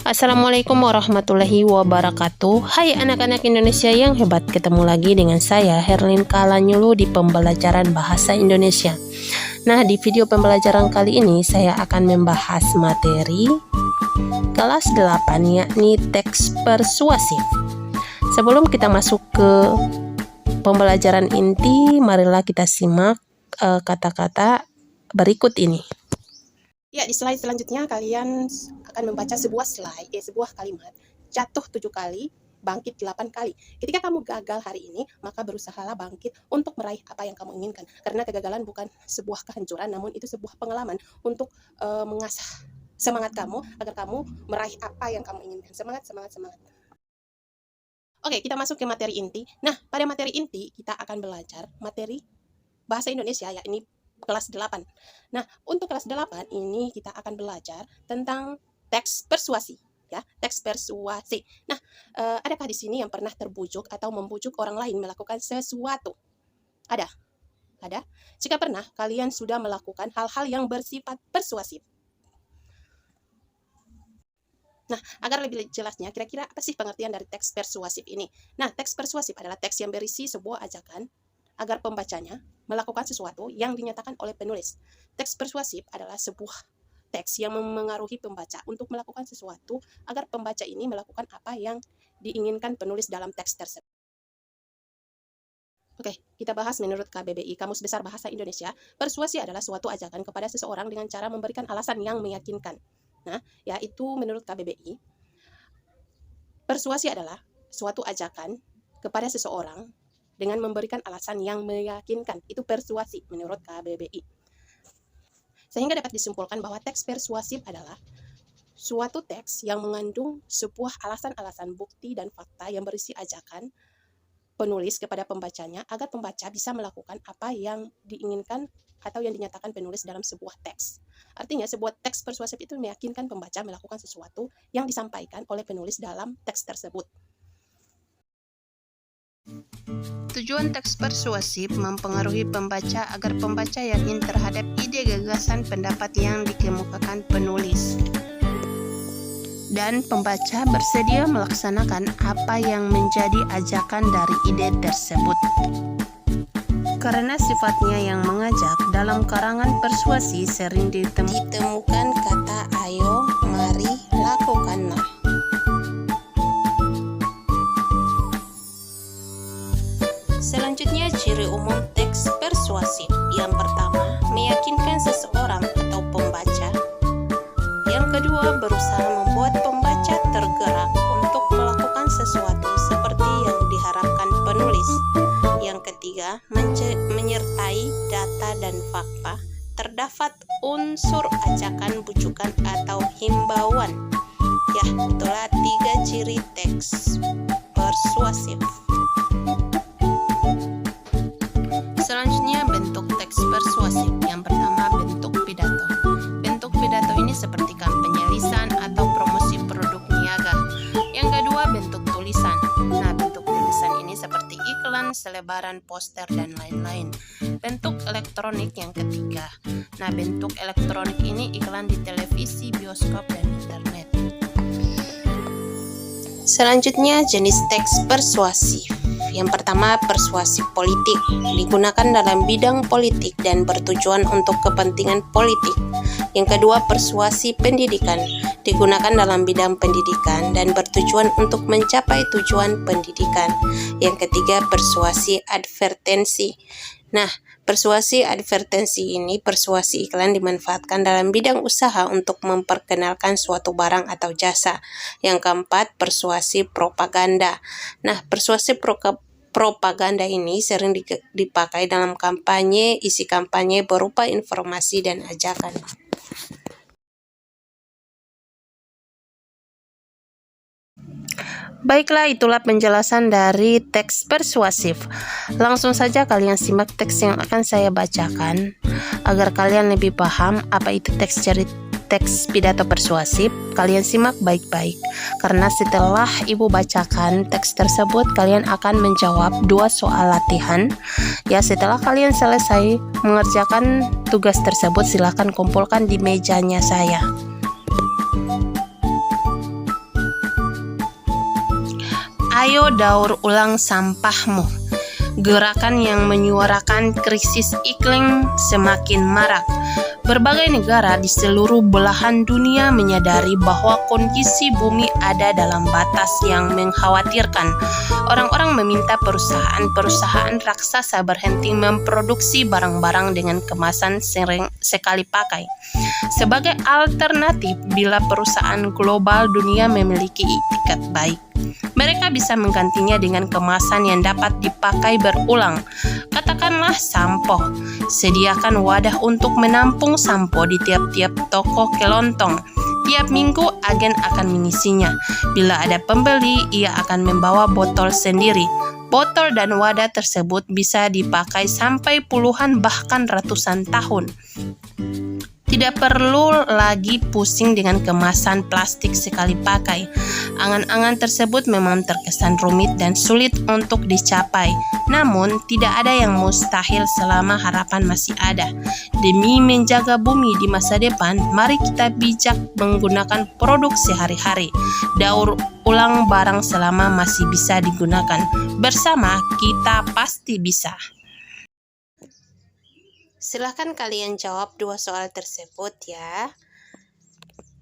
Assalamualaikum warahmatullahi wabarakatuh. Hai anak-anak Indonesia yang hebat, ketemu lagi dengan saya Herlin Kalanyulu di pembelajaran bahasa Indonesia. Nah, di video pembelajaran kali ini saya akan membahas materi kelas 8, yakni teks persuasif. Sebelum kita masuk ke pembelajaran inti, marilah kita simak kata-kata berikut ini. Ya, di slide selanjutnya kalian akan membaca sebuah kalimat. Jatuh 7 kali, bangkit 8 kali. Ketika kamu gagal hari ini, maka berusahalah bangkit untuk meraih apa yang kamu inginkan. Karena kegagalan bukan sebuah kehancuran, namun itu sebuah pengalaman untuk mengasah semangat kamu agar kamu meraih apa yang kamu inginkan. Semangat, semangat, semangat. Oke, kita masuk ke materi inti. Nah, pada materi inti kita akan belajar materi bahasa Indonesia, yakni kelas 8. Nah, untuk kelas 8 ini kita akan belajar tentang teks persuasi, ya, teks persuasi. Nah, adakah di sini yang pernah terbujuk atau membujuk orang lain melakukan sesuatu? Ada? Ada? Jika pernah, kalian sudah melakukan hal-hal yang bersifat persuasif. Nah, agar lebih jelasnya, kira-kira apa sih pengertian dari teks persuasif ini? Nah, teks persuasif adalah teks yang berisi sebuah ajakan agar pembacanya melakukan sesuatu yang dinyatakan oleh penulis. Teks persuasif adalah sebuah teks yang memengaruhi pembaca untuk melakukan sesuatu agar pembaca ini melakukan apa yang diinginkan penulis dalam teks tersebut. Oke, kita bahas menurut KBBI, Kamus Besar Bahasa Indonesia. Persuasi adalah suatu ajakan kepada seseorang dengan cara memberikan alasan yang meyakinkan. Nah, yaitu menurut KBBI, persuasi adalah suatu ajakan kepada seseorang dengan memberikan alasan yang meyakinkan. Itu persuasi menurut KBBI. Sehingga dapat disimpulkan bahwa teks persuasif adalah suatu teks yang mengandung sebuah alasan-alasan, bukti, dan fakta yang berisi ajakan penulis kepada pembacanya agar pembaca bisa melakukan apa yang diinginkan atau yang dinyatakan penulis dalam sebuah teks. Artinya, sebuah teks persuasif itu meyakinkan pembaca melakukan sesuatu yang disampaikan oleh penulis dalam teks tersebut. Tujuan teks persuasif mempengaruhi pembaca agar pembaca yakin terhadap ide, gagasan, pendapat yang dikemukakan penulis. Dan pembaca bersedia melaksanakan apa yang menjadi ajakan dari ide tersebut. Karena sifatnya yang mengajak, dalam karangan persuasi sering ditemukan kata ayo, mari, lakukanlah. Selanjutnya, ciri umum teks persuasif. Yang pertama, meyakinkan seseorang atau pembaca. Yang kedua, berusaha membuat pembaca tergerak untuk melakukan sesuatu seperti yang diharapkan penulis. Yang ketiga, menyertai data dan fakta. Terdapat unsur ajakan, bujukan, atau himbauan. Ya, itulah 3 ciri teks persuasif. Selanjutnya, bentuk teks persuasif. Yang pertama, bentuk pidato. Bentuk pidato ini seperti kampanye lisan atau promosi produk niaga. Yang kedua, bentuk tulisan. Nah, bentuk tulisan ini seperti iklan, selebaran, poster, dan lain-lain. Bentuk elektronik yang ketiga. Nah, bentuk elektronik ini iklan di televisi, bioskop, dan internet. Selanjutnya, jenis teks persuasif. Yang pertama, persuasi politik, digunakan dalam bidang politik dan bertujuan untuk kepentingan politik. Yang kedua, persuasi pendidikan, digunakan dalam bidang pendidikan dan bertujuan untuk mencapai tujuan pendidikan. Yang ketiga, persuasi advertensi. Nah, persuasi advertensi ini persuasi iklan dimanfaatkan dalam bidang usaha untuk memperkenalkan suatu barang atau jasa. Yang keempat, persuasi propaganda. Nah, persuasi propaganda ini sering dipakai dalam kampanye. Isi kampanye berupa informasi dan ajakan. Baiklah, itulah penjelasan dari teks persuasif. Langsung saja kalian simak teks yang akan saya bacakan agar kalian lebih paham apa itu teks pidato persuasif. Kalian simak baik-baik, karena setelah ibu bacakan teks tersebut, kalian akan menjawab 2 soal latihan. Ya, setelah kalian selesai mengerjakan tugas tersebut, silakan kumpulkan di mejanya saya. Ayo daur ulang sampahmu. Gerakan yang menyuarakan krisis iklim semakin marak. Berbagai negara di seluruh belahan dunia menyadari bahwa kondisi bumi ada dalam batas yang mengkhawatirkan. Orang-orang meminta perusahaan-perusahaan raksasa berhenti memproduksi barang-barang dengan kemasan sekali pakai. Sebagai alternatif, bila perusahaan global dunia memiliki itikat baik, mereka bisa menggantinya dengan kemasan yang dapat dipakai berulang. Katakanlah sampo. Sediakan wadah untuk menampung sampo di tiap-tiap toko kelontong. Tiap minggu agen akan mengisinya. Bila ada pembeli, ia akan membawa botol sendiri. Botol dan wadah tersebut bisa dipakai sampai puluhan bahkan ratusan tahun. Tidak perlu lagi pusing dengan kemasan plastik sekali pakai. Angan-angan tersebut memang terkesan rumit dan sulit untuk dicapai. Namun, tidak ada yang mustahil selama harapan masih ada. Demi menjaga bumi di masa depan, mari kita bijak menggunakan produk sehari-hari. Daur ulang barang selama masih bisa digunakan. Bersama, kita pasti bisa. Silahkan kalian jawab 2 soal tersebut ya.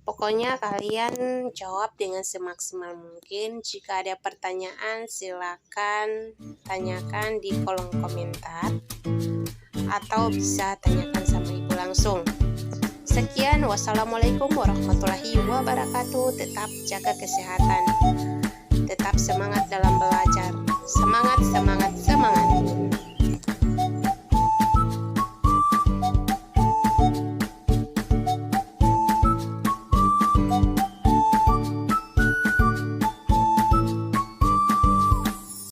Pokoknya kalian jawab dengan semaksimal mungkin. Jika ada pertanyaan silakan tanyakan di kolom komentar atau bisa tanyakan sama ibu langsung. Sekian, wassalamualaikum warahmatullahi wabarakatuh. Tetap jaga kesehatan, tetap semangat dalam belajar. Semangat, semangat, semangat.